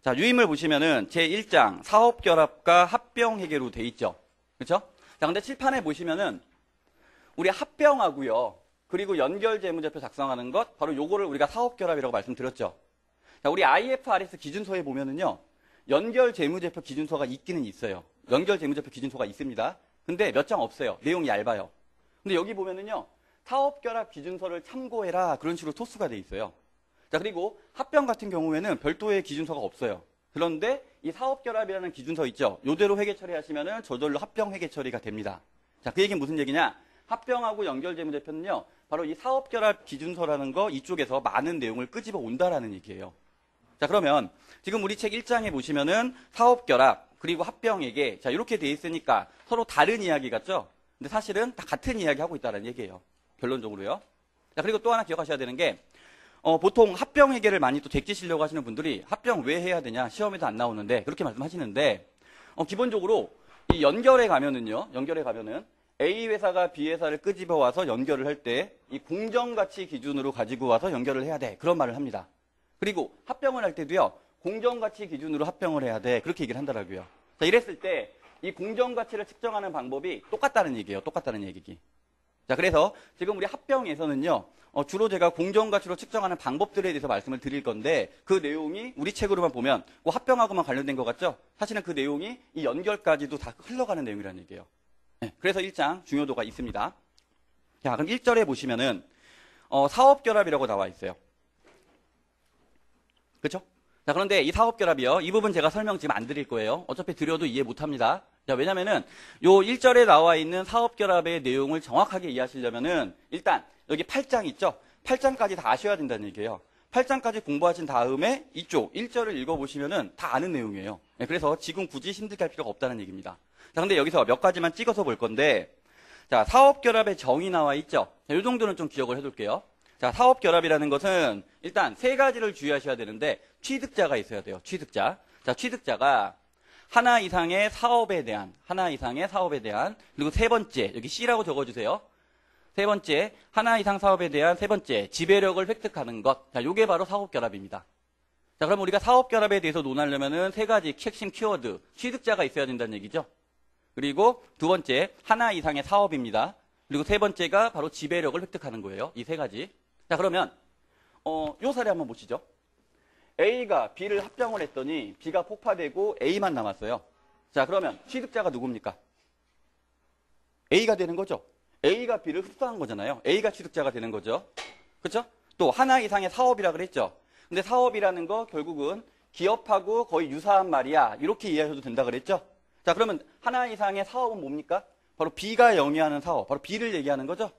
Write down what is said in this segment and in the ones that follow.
자, 유인물 보시면은 제1장 사업결합과 합병회계로 돼 있죠. 그렇죠? 자, 근데 칠판에 보시면은 우리 합병하고요. 그리고 연결재무제표 작성하는 것, 바로 요거를 우리가 사업결합이라고 말씀드렸죠. 자, 우리 IFRS 기준서에 보면은요. 연결재무제표 기준서가 있기는 있어요. 연결재무제표 기준서가 있습니다. 근데 몇 장 없어요. 내용이 얇아요. 근데 여기 보면은요. 사업결합 기준서를 참고해라. 그런 식으로 토스가 돼 있어요. 자, 그리고 합병 같은 경우에는 별도의 기준서가 없어요. 그런데 이 사업결합이라는 기준서 있죠. 요대로 회계 처리하시면은 저절로 합병 회계 처리가 됩니다. 자, 그 얘기는 무슨 얘기냐? 합병하고 연결재무제표는요. 바로 이 사업결합 기준서라는 거 이쪽에서 많은 내용을 끄집어 온다라는 얘기예요. 자, 그러면 지금 우리 책 1장에 보시면은 사업결합 그리고 합병회계 자, 이렇게 돼 있으니까 서로 다른 이야기 같죠? 근데 사실은 다 같은 이야기 하고 있다는 얘기예요. 결론적으로요. 자, 그리고 또 하나 기억하셔야 되는 게 보통 합병회계를 많이 또 제끼시려고 하시는 분들이 합병 왜 해야 되냐? 시험에도 안 나오는데 그렇게 말씀하시는데 기본적으로 이 연결에 가면은 A 회사가 B 회사를 끄집어 와서 연결을 할 때 이 공정가치 기준으로 가지고 와서 연결을 해야 돼. 그런 말을 합니다. 그리고 합병을 할 때도요. 공정가치 기준으로 합병을 해야 돼. 그렇게 얘기를 한다라고요. 자, 이랬을 때 이 공정가치를 측정하는 방법이 똑같다는 얘기예요. 똑같다는 얘기기. 자, 그래서 지금 우리 합병에서는요. 주로 제가 공정가치로 측정하는 방법들에 대해서 말씀을 드릴 건데 그 내용이 우리 책으로만 보면 그 합병하고만 관련된 것 같죠? 사실은 그 내용이 이 연결까지도 다 흘러가는 내용이라는 얘기예요. 네, 그래서 1장 중요도가 있습니다. 자, 그럼 1절에 보시면은 사업결합이라고 나와 있어요. 그렇죠? 자, 그런데 이 사업결합이요. 이 부분 제가 설명 지금 안 드릴 거예요. 어차피 드려도 이해 못합니다. 자, 왜냐면은 요 1절에 나와 있는 사업결합의 내용을 정확하게 이해하시려면은 일단 여기 8장 있죠? 8장까지 다 아셔야 된다는 얘기예요. 8장까지 공부하신 다음에 이쪽 1절을 읽어보시면은 다 아는 내용이에요. 네, 그래서 지금 굳이 힘들게 할 필요가 없다는 얘기입니다. 자, 근데 여기서 몇 가지만 찍어서 볼 건데, 자, 사업결합의 정의 나와 있죠? 자, 요 정도는 좀 기억을 해둘게요. 자, 사업결합이라는 것은 일단 세 가지를 주의하셔야 되는데, 취득자가 있어야 돼요. 취득자. 자, 취득자가 하나 이상의 사업에 대한, 그리고 세 번째, 여기 C라고 적어주세요. 세 번째, 하나 이상 사업에 대한 세 번째, 지배력을 획득하는 것. 자, 요게 바로 사업결합입니다. 자, 그럼 우리가 사업결합에 대해서 논하려면은 세 가지 핵심 키워드, 취득자가 있어야 된다는 얘기죠. 그리고 두 번째, 하나 이상의 사업입니다. 그리고 세 번째가 바로 지배력을 획득하는 거예요. 이 세 가지. 자, 그러면, 요 사례 한번 보시죠. A가 B를 합병을 했더니 B가 폭파되고 A만 남았어요. 자, 그러면 취득자가 누굽니까? A가 되는 거죠. A가 B를 흡수한 거잖아요. A가 취득자가 되는 거죠. 그렇죠? 또 하나 이상의 사업이라 그랬죠. 근데 사업이라는 거 결국은 기업하고 거의 유사한 말이야. 이렇게 이해하셔도 된다 그랬죠. 자, 그러면 하나 이상의 사업은 뭡니까? 바로 B가 영위하는 사업, 바로 B를 얘기하는 거죠.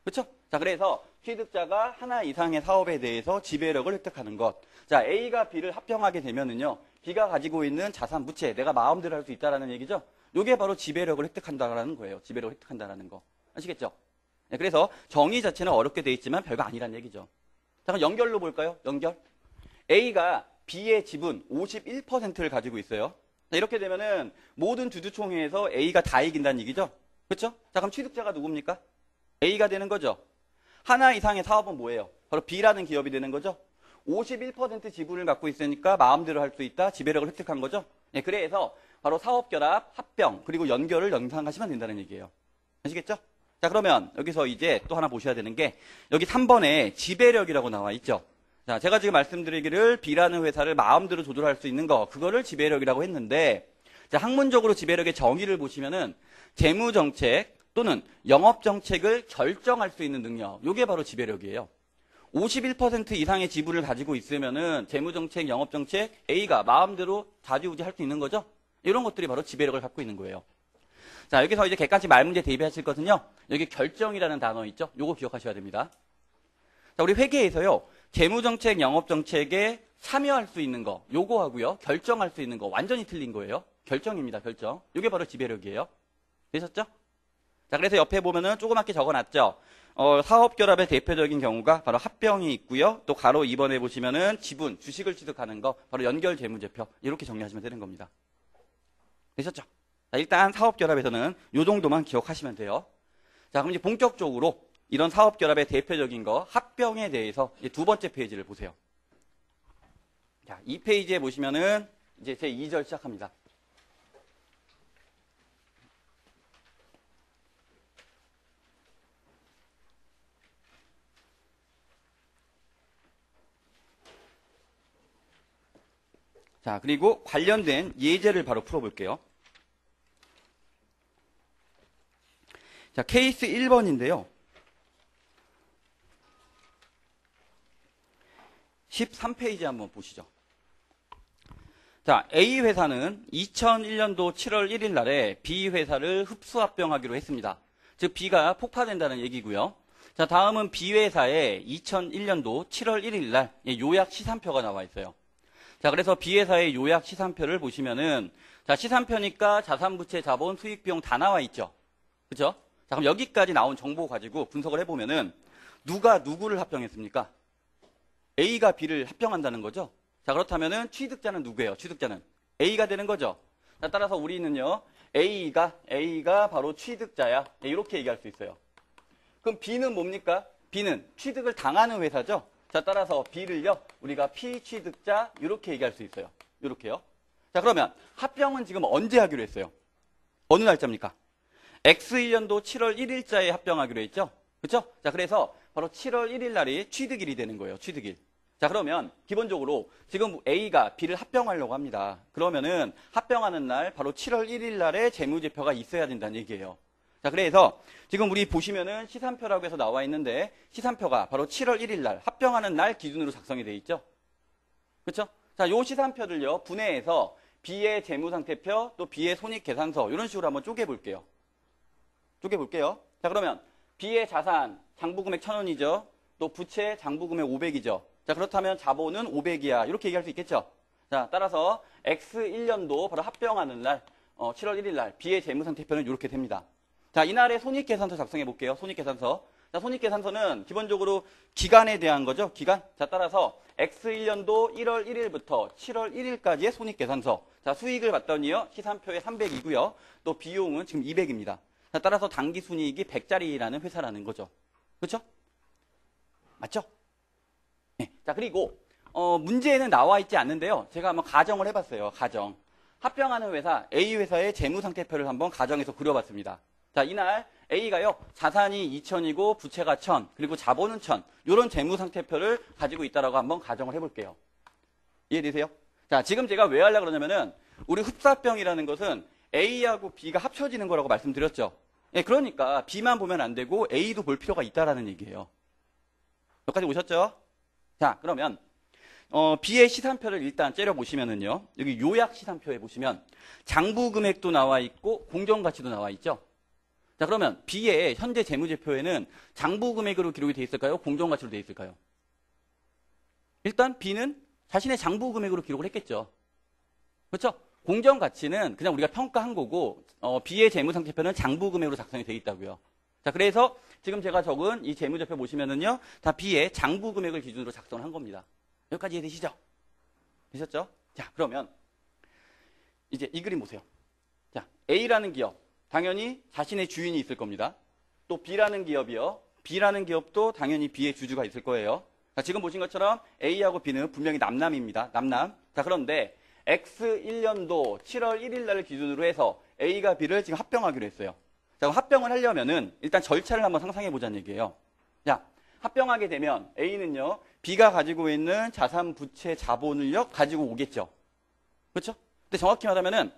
그렇죠? 자, 그래서 취득자가 하나 이상의 사업에 대해서 지배력을 획득하는 것. 자, A가 B를 합병하게 되면은요, B가 가지고 있는 자산, 부채, 내가 마음대로 할 수 있다라는 얘기죠. 요게 바로 지배력을 획득한다라는 거예요. 지배력을 획득한다라는 거. 아시겠죠? 네, 그래서 정의 자체는 어렵게 돼 있지만 별거 아니란 얘기죠. 자, 그럼 연결로 볼까요? 연결. A가 B의 지분 51%를 가지고 있어요. 자, 이렇게 되면은 모든 주주총회에서 A가 다 이긴다는 얘기죠. 그렇죠? 자, 그럼 취득자가 누굽니까? A가 되는 거죠. 하나 이상의 사업은 뭐예요? 바로 B라는 기업이 되는 거죠. 51% 지분을 갖고 있으니까 마음대로 할 수 있다. 지배력을 획득한 거죠. 네, 그래서 바로 사업결합, 합병, 그리고 연결을 연상하시면 된다는 얘기예요. 아시겠죠? 자, 그러면 여기서 이제 또 하나 보셔야 되는 게 여기 3번에 지배력이라고 나와 있죠. 자, 제가 지금 말씀드리기를 B라는 회사를 마음대로 조절할 수 있는 거, 그거를 지배력이라고 했는데, 자, 학문적으로 지배력의 정의를 보시면은 재무정책 또는 영업정책을 결정할 수 있는 능력, 요게 바로 지배력이에요. 51% 이상의 지분을 가지고 있으면은 재무정책, 영업정책, A가 마음대로 좌지우지 할 수 있는 거죠. 이런 것들이 바로 지배력을 갖고 있는 거예요. 자, 여기서 이제 객관식 말문제 대비하실 것은요, 여기 결정이라는 단어 있죠? 요거 기억하셔야 됩니다. 자, 우리 회계에서요, 재무정책, 영업정책에 참여할 수 있는 거, 요거 하고요, 결정할 수 있는 거, 완전히 틀린 거예요. 결정입니다, 결정. 요게 바로 지배력이에요. 되셨죠? 자, 그래서 옆에 보면은 조그맣게 적어놨죠? 사업결합의 대표적인 경우가 바로 합병이 있고요. 또 가로 2번에 보시면은 지분, 주식을 취득하는 거, 바로 연결재무제표. 이렇게 정리하시면 되는 겁니다. 되셨죠? 자, 일단 사업결합에서는 요 정도만 기억하시면 돼요. 자, 그럼 이제 본격적으로 이런 사업결합의 대표적인 거, 합병에 대해서 이제 두 번째 페이지를 보세요. 자, 2페이지에 보시면은 이제 제 2절 시작합니다. 자, 그리고 관련된 예제를 바로 풀어볼게요. 자, 케이스 1번인데요. 13페이지 한번 보시죠. 자, A 회사는 2001년도 7월 1일 날에 B 회사를 흡수합병하기로 했습니다. 즉 B가 폭파된다는 얘기고요. 자, 다음은 B 회사의 2001년도 7월 1일 날 요약 시산표가 나와 있어요. 자, 그래서 B 회사의 요약 시산표를 보시면은 자, 시산표니까 자산부채, 자본, 수익, 비용 다 나와 있죠. 그렇죠? 자, 그럼 여기까지 나온 정보 가지고 분석을 해보면은 누가 누구를 합병했습니까? A가 B를 합병한다는 거죠. 자, 그렇다면은 취득자는 누구예요? 취득자는 A가 되는 거죠. 자, 따라서 우리는요, A가 바로 취득자야. 네, 이렇게 얘기할 수 있어요. 그럼 B는 뭡니까? B는 취득을 당하는 회사죠. 자, 따라서 B를요, 우리가 피취득자 이렇게 얘기할 수 있어요. 이렇게요. 자, 그러면 합병은 지금 언제 하기로 했어요? 어느 날짜입니까? X1년도 7월 1일자에 합병하기로 했죠. 그렇죠? 자, 그래서 바로 7월 1일 날이 취득일이 되는 거예요. 취득일. 자, 그러면 기본적으로 지금 A가 B를 합병하려고 합니다. 그러면은 합병하는 날 바로 7월 1일 날에 재무제표가 있어야 된다는 얘기예요. 자, 그래서 지금 우리 보시면은 시산표라고 해서 나와 있는데 시산표가 바로 7월 1일 날 합병하는 날 기준으로 작성이 돼 있죠. 그렇죠? 자, 요 시산표들요. 분해해서 B의 재무상태표 또 B의 손익계산서 이런 식으로 한번 쪼개볼게요. 자, 그러면 B의 자산 장부금액 1,000원이죠. 또 부채 장부금액 500이죠. 자, 그렇다면 자본은 500이야. 이렇게 얘기할 수 있겠죠. 자, 따라서 X1년도 바로 합병하는 날 7월 1일 날 B의 재무상태표는 이렇게 됩니다. 자, 이날의 손익계산서 작성해 볼게요. 손익계산서. 자, 손익계산서는 기본적으로 기간에 대한 거죠. 기간. 자, 따라서 X1년도 1월 1일부터 7월 1일까지의 손익계산서. 자, 수익을 봤더니요. 시산표에 300이고요. 또 비용은 지금 200입니다. 자, 따라서 당기순이익이 100짜리라는 회사라는 거죠. 그렇죠? 맞죠? 네. 자, 그리고 문제에는 나와 있지 않는데요. 제가 한번 가정을 해봤어요. 가정. 합병하는 회사 A 회사의 재무상태표를 한번 가정해서 그려봤습니다. 자, 이날 A가요. 자산이 2,000이고 부채가 1,000 그리고 자본은 1,000 이런 재무상태표를 가지고 있다라고 한번 가정을 해볼게요. 이해되세요? 자, 지금 제가 왜 하려고 그러냐면은 우리 흡사합병이라는 것은 A하고 B가 합쳐지는 거라고 말씀드렸죠. 예, 그러니까 B만 보면 안 되고 A도 볼 필요가 있다라는 얘기예요. 여기까지 오셨죠? 자, 그러면 B의 시산표를 일단 째려보시면은요. 여기 요약 시산표에 보시면 장부 금액도 나와 있고 공정가치도 나와 있죠. 자, 그러면 B의 현재 재무제표에는 장부 금액으로 기록이 돼 있을까요? 공정가치로 돼 있을까요? 일단 B는 자신의 장부 금액으로 기록을 했겠죠. 그렇죠? 공정가치는 그냥 우리가 평가한 거고 B의 재무상태표는 장부 금액으로 작성이 돼 있다고요. 자, 그래서 지금 제가 적은 이 재무제표 보시면은요. 다 B의 장부 금액을 기준으로 작성을 한 겁니다. 여기까지 이해되시죠? 되셨죠? 자, 그러면 이제 이 그림 보세요. 자, A라는 기업 당연히 자신의 주인이 있을 겁니다. 또 B라는 기업이요. B라는 기업도 당연히 B의 주주가 있을 거예요. 자, 지금 보신 것처럼 A하고 B는 분명히 남남입니다. 남남. 자, 그런데 X1년도 7월 1일 날을 기준으로 해서 A가 B를 지금 합병하기로 했어요. 자, 그럼 합병을 하려면은 일단 절차를 한번 상상해 보자는 얘기예요. 자, 합병하게 되면 A는요, B가 가지고 있는 자산, 부채, 자본을요, 가지고 오겠죠. 그렇죠? 근데 정확히 말하면은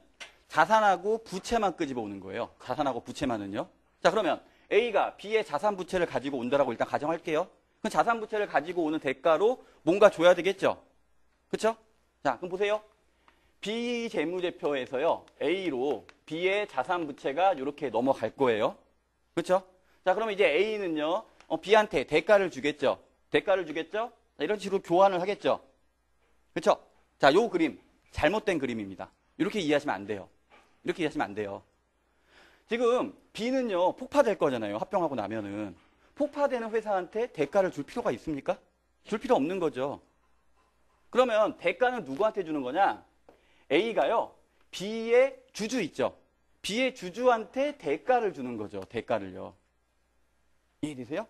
자산하고 부채만 끄집어 오는 거예요. 자산하고 부채만은요. 자, 그러면 A가 B의 자산, 부채를 가지고 온다라고 일단 가정할게요. 그럼 자산, 부채를 가지고 오는 대가로 뭔가 줘야 되겠죠. 그렇죠? 자, 그럼 보세요. B 재무제표에서요, A로 B의 자산, 부채가 이렇게 넘어갈 거예요. 그렇죠? 자, 그러면 이제 A는요, B한테 대가를 주겠죠. 대가를 주겠죠? 자, 이런 식으로 교환을 하겠죠. 그렇죠? 자, 요 그림 잘못된 그림입니다. 이렇게 이해하시면 안 돼요. 이렇게 이해하시면 안 돼요. 지금 B는요, 폭파될 거잖아요. 합병하고 나면은. 폭파되는 회사한테 대가를 줄 필요가 있습니까? 줄 필요 없는 거죠. 그러면 대가는 누구한테 주는 거냐? A가요, B의 주주 있죠. B의 주주한테 대가를 주는 거죠. 대가를요. 이해되세요?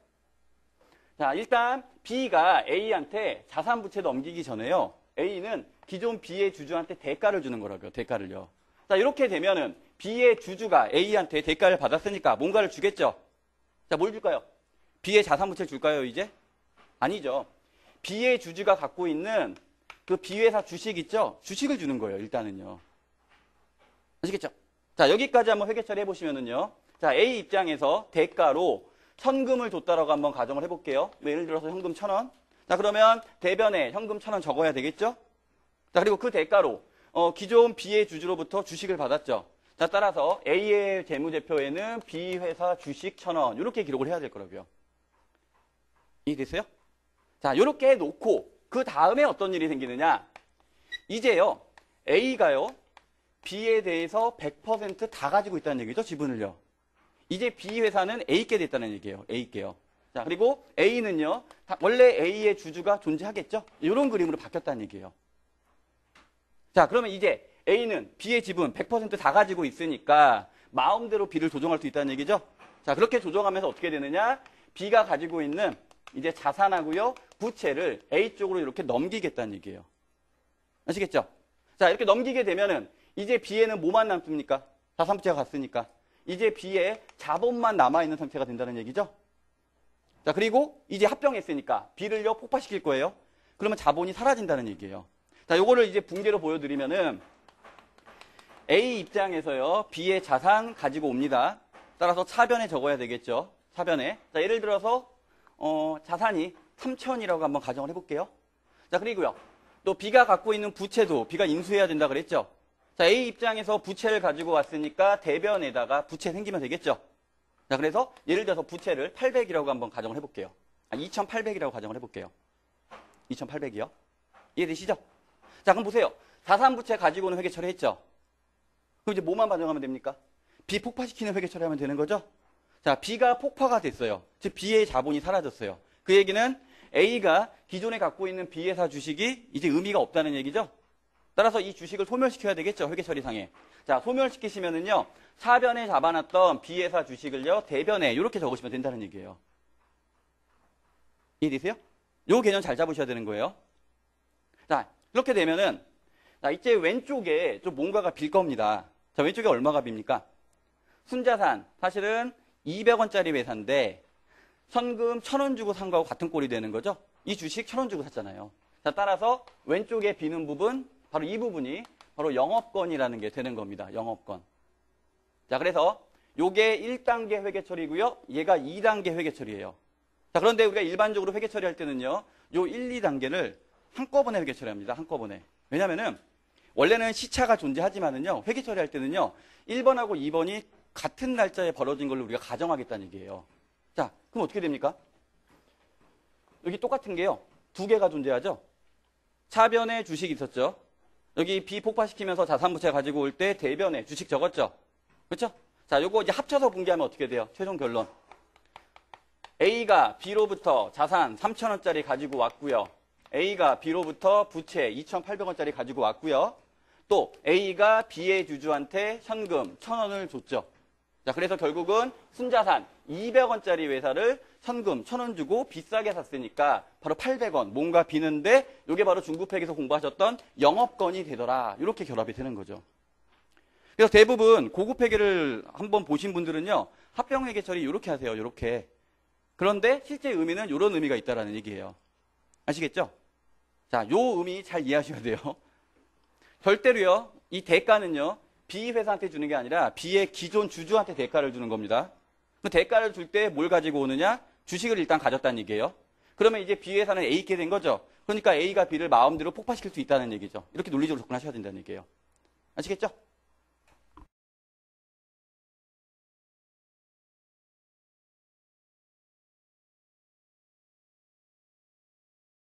자, 일단 B가 A한테 자산 부채 넘기기 전에요. A는 기존 B의 주주한테 대가를 주는 거라고요. 대가를요. 자, 이렇게 되면은 B의 주주가 A한테 대가를 받았으니까 뭔가를 주겠죠. 자, 뭘 줄까요? B의 자산부채를 줄까요, 이제? 아니죠. B의 주주가 갖고 있는 그 B회사 주식 있죠? 주식을 주는 거예요, 일단은요. 아시겠죠? 자, 여기까지 한번 회계 처리해 보시면은요. 자, A 입장에서 대가로 현금을 줬다라고 한번 가정을 해볼게요. 예를 들어서 현금 1,000원. 자, 그러면 대변에 현금 1,000원 적어야 되겠죠? 자, 그리고 그 대가로 기존 B의 주주로부터 주식을 받았죠. 자, 따라서 A의 재무제표에는 B회사 주식 1,000원 이렇게 기록을 해야 될 거라고요. 이해됐어요? 자, 이렇게 해놓고 그 다음에 어떤 일이 생기느냐? 이제요, A가요, B에 대해서 100% 다 가지고 있다는 얘기죠, 지분을요. 이제 B회사는 A께 됐다는 얘기예요. A께요. 자, 그리고 A는요, 원래 A의 주주가 존재하겠죠? 이런 그림으로 바뀌었다는 얘기예요. 자, 그러면 이제 A는 B의 지분 100% 다 가지고 있으니까 마음대로 B를 조정할 수 있다는 얘기죠? 자, 그렇게 조정하면서 어떻게 되느냐? B가 가지고 있는 이제 자산하고요, 부채를 A 쪽으로 이렇게 넘기겠다는 얘기예요. 아시겠죠? 자, 이렇게 넘기게 되면은 이제 B에는 뭐만 남습니까? 자산부채가 갔으니까. 이제 B에 자본만 남아있는 상태가 된다는 얘기죠? 자, 그리고 이제 합병했으니까 B를요, 폭파시킬 거예요. 그러면 자본이 사라진다는 얘기예요. 자, 요거를 이제 붕괴로 보여드리면은 A 입장에서요, B의 자산 가지고 옵니다. 따라서 차변에 적어야 되겠죠? 차변에. 자, 예를 들어서 자산이 3,000이라고 한번 가정을 해볼게요. 자, 그리고요, 또 B가 갖고 있는 부채도 B가 인수해야 된다 그랬죠? 자, A 입장에서 부채를 가지고 왔으니까 대변에다가 부채 생기면 되겠죠? 자, 그래서 예를 들어서 부채를 800이라고 한번 가정을 해볼게요. 2,800이라고 가정을 해볼게요. 2,800이요. 이해되시죠? 자, 그럼 보세요. 자산부채 가지고는 회계 처리했죠? 그럼 이제 뭐만 반영하면 됩니까? B 폭파시키는 회계 처리하면 되는 거죠? 자, B가 폭파가 됐어요. 즉, B의 자본이 사라졌어요. 그 얘기는 A가 기존에 갖고 있는 B회사 주식이 이제 의미가 없다는 얘기죠? 따라서 이 주식을 소멸시켜야 되겠죠? 회계 처리상에. 자, 소멸시키시면은요, 사변에 잡아놨던 B회사 주식을요, 대변에 이렇게 적으시면 된다는 얘기예요. 이해되세요? 요 개념 잘 잡으셔야 되는 거예요. 자, 이렇게 되면은, 자, 이제 왼쪽에 좀 뭔가가 빌 겁니다. 자, 왼쪽에 얼마가 빕니까? 순자산, 사실은 200원짜리 회사인데, 현금 1,000원 주고 산 거하고 같은 꼴이 되는 거죠? 이 주식 1,000원 주고 샀잖아요. 자, 따라서 왼쪽에 비는 부분, 바로 이 부분이 바로 영업권이라는 게 되는 겁니다. 영업권. 자, 그래서 요게 1단계 회계 처리고요. 얘가 2단계 회계 처리예요. 자, 그런데 우리가 일반적으로 회계 처리할 때는요, 요 1, 2단계를 한꺼번에 회계 처리합니다. 한꺼번에. 왜냐면은 원래는 시차가 존재하지만은요, 회계 처리할 때는요, 1번하고 2번이 같은 날짜에 벌어진 걸로 우리가 가정하겠다는 얘기예요. 자, 그럼 어떻게 됩니까? 여기 똑같은 게요, 두 개가 존재하죠? 차변에 주식이 있었죠? 여기 B 폭파시키면서 자산부채 가지고 올 때 대변에 주식 적었죠? 그렇죠? 자, 요거 이제 합쳐서 분개하면 어떻게 돼요? 최종 결론. A가 B로부터 자산 3,000원짜리 가지고 왔고요. A가 B로부터 부채 2,800원짜리 가지고 왔고요. 또 A가 B의 주주한테 현금 1,000원을 줬죠. 자, 그래서 결국은 순자산 200원짜리 회사를 현금 1,000원 주고 비싸게 샀으니까 바로 800원 뭔가 비는데 이게 바로 중급회계에서 공부하셨던 영업권이 되더라. 이렇게 결합이 되는 거죠. 그래서 대부분 고급회계를 한번 보신 분들은요, 합병회계 처리 이렇게 하세요. 이렇게. 그런데 실제 의미는 이런 의미가 있다라는 얘기예요. 아시겠죠? 자, 요 의미 잘 이해하셔야 돼요. 절대로요, 이 대가는요, B 회사한테 주는 게 아니라 B의 기존 주주한테 대가를 주는 겁니다. 그 대가를 줄 때 뭘 가지고 오느냐? 주식을 일단 가졌다는 얘기예요. 그러면 이제 B 회사는 A께 된 거죠. 그러니까 A가 B를 마음대로 폭파시킬 수 있다는 얘기죠. 이렇게 논리적으로 접근하셔야 된다는 얘기예요. 아시겠죠?